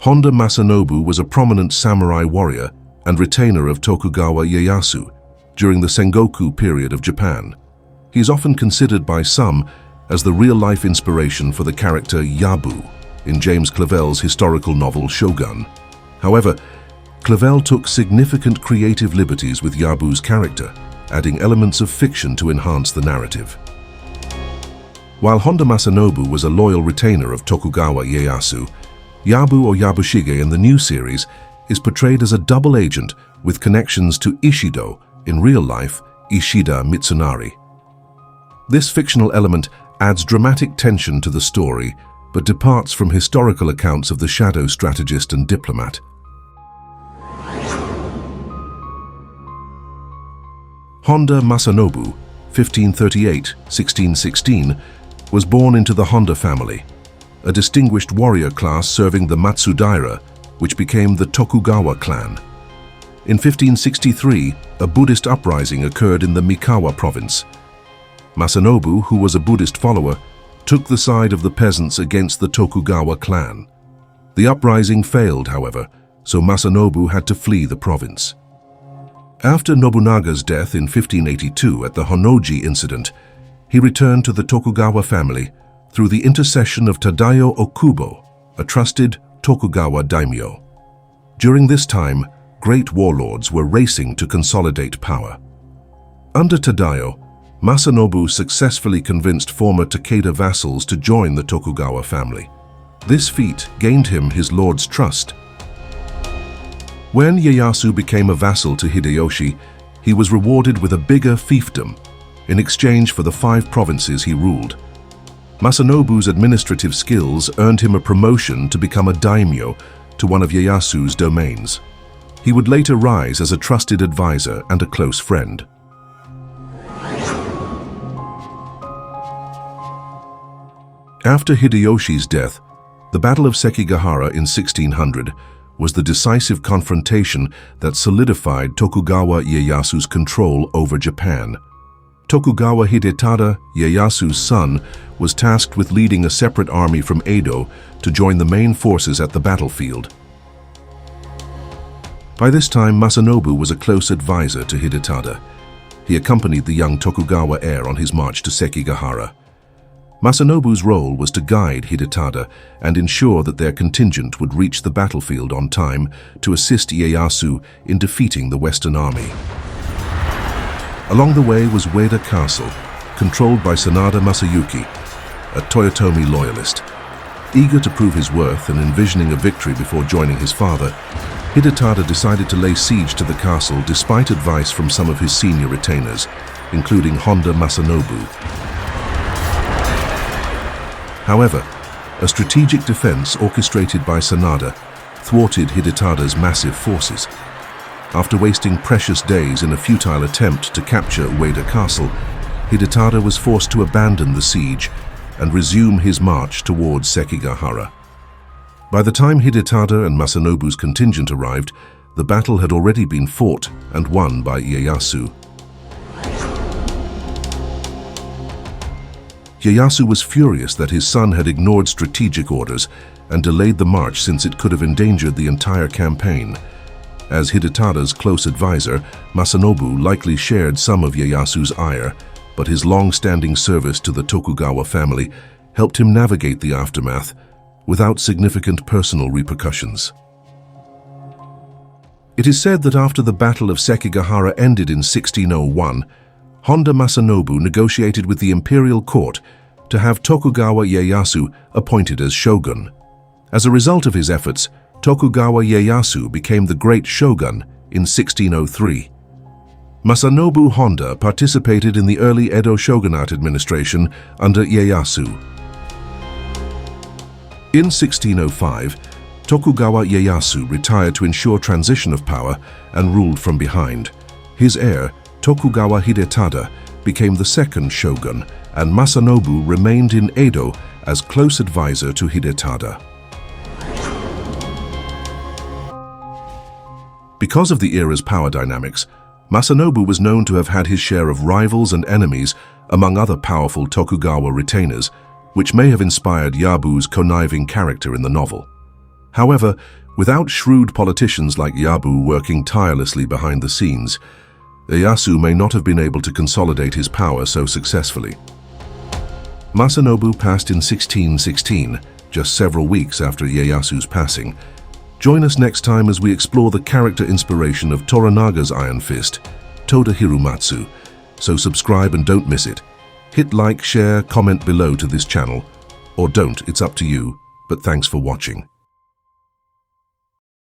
Honda Masanobu was a prominent samurai warrior and retainer of Tokugawa Ieyasu during the Sengoku period of Japan. He is often considered by some as the real-life inspiration for the character Yabu in James Clavell's historical novel Shogun. However, Clavell took significant creative liberties with Yabu's character, adding elements of fiction to enhance the narrative. While Honda Masanobu was a loyal retainer of Tokugawa Ieyasu, Yabu or Yabushige in the new series is portrayed as a double agent with connections to Ishido, in real life, Ishida Mitsunari. This fictional element adds dramatic tension to the story, but departs from historical accounts of the shadow strategist and diplomat. Honda Masanobu, 1538–1616, was born into the Honda family, a distinguished warrior class serving the Matsudaira, which became the Tokugawa clan. In 1563, a Buddhist uprising occurred in the Mikawa province. Masanobu, who was a Buddhist follower, took the side of the peasants against the Tokugawa clan. The uprising failed, however, so Masanobu had to flee the province. After Nobunaga's death in 1582 at the Honnoji incident, he returned to the Tokugawa family through the intercession of Tadayo Okubo, a trusted Tokugawa daimyo. During this time, great warlords were racing to consolidate power. Under Tadayo, Masanobu successfully convinced former Takeda vassals to join the Tokugawa family. This feat gained him his lord's trust. When Ieyasu became a vassal to Hideyoshi, he was rewarded with a bigger fiefdom in exchange for the 5 provinces he ruled. Masanobu's administrative skills earned him a promotion to become a daimyo to one of Ieyasu's domains. He would later rise as a trusted advisor and a close friend. After Hideyoshi's death, the Battle of Sekigahara in 1600 was the decisive confrontation that solidified Tokugawa Ieyasu's control over Japan. Tokugawa Hidetada, Ieyasu's son, was tasked with leading a separate army from Edo to join the main forces at the battlefield. By this time, Masanobu was a close advisor to Hidetada. He accompanied the young Tokugawa heir on his march to Sekigahara. Masanobu's role was to guide Hidetada and ensure that their contingent would reach the battlefield on time to assist Ieyasu in defeating the Western army. Along the way was Ueda Castle, controlled by Sanada Masayuki, a Toyotomi loyalist. Eager to prove his worth and envisioning a victory before joining his father, Hidetada decided to lay siege to the castle despite advice from some of his senior retainers, including Honda Masanobu. However, a strategic defense orchestrated by Sanada thwarted Hidetada's massive forces. After wasting precious days in a futile attempt to capture Ueda Castle, Hidetada was forced to abandon the siege and resume his march towards Sekigahara. By the time Hidetada and Masanobu's contingent arrived, the battle had already been fought and won by Ieyasu. Ieyasu was furious that his son had ignored strategic orders and delayed the march since it could have endangered the entire campaign. As Hidetada's close advisor, Masanobu likely shared some of Ieyasu's ire, but his long-standing service to the Tokugawa family helped him navigate the aftermath without significant personal repercussions. It is said that after the Battle of Sekigahara ended in 1601, Honda Masanobu negotiated with the imperial court to have Tokugawa Ieyasu appointed as shogun. As a result of his efforts, Tokugawa Ieyasu became the Great Shogun in 1603. Masanobu Honda participated in the early Edo shogunate administration under Ieyasu. In 1605, Tokugawa Ieyasu retired to ensure transition of power and ruled from behind. His heir, Tokugawa Hidetada, became the second shogun, and Masanobu remained in Edo as close advisor to Hidetada. Because of the era's power dynamics, Masanobu was known to have had his share of rivals and enemies among other powerful Tokugawa retainers, which may have inspired Yabu's conniving character in the novel. However, without shrewd politicians like Yabu working tirelessly behind the scenes, Ieyasu may not have been able to consolidate his power so successfully. Masanobu passed in 1616, just several weeks after Ieyasu's passing. Join us next time as we explore the character inspiration of Toranaga's Iron Fist, Toda Hirumatsu. So subscribe and don't miss it. Hit like, share, comment below to this channel. Or don't, it's up to you, but thanks for watching.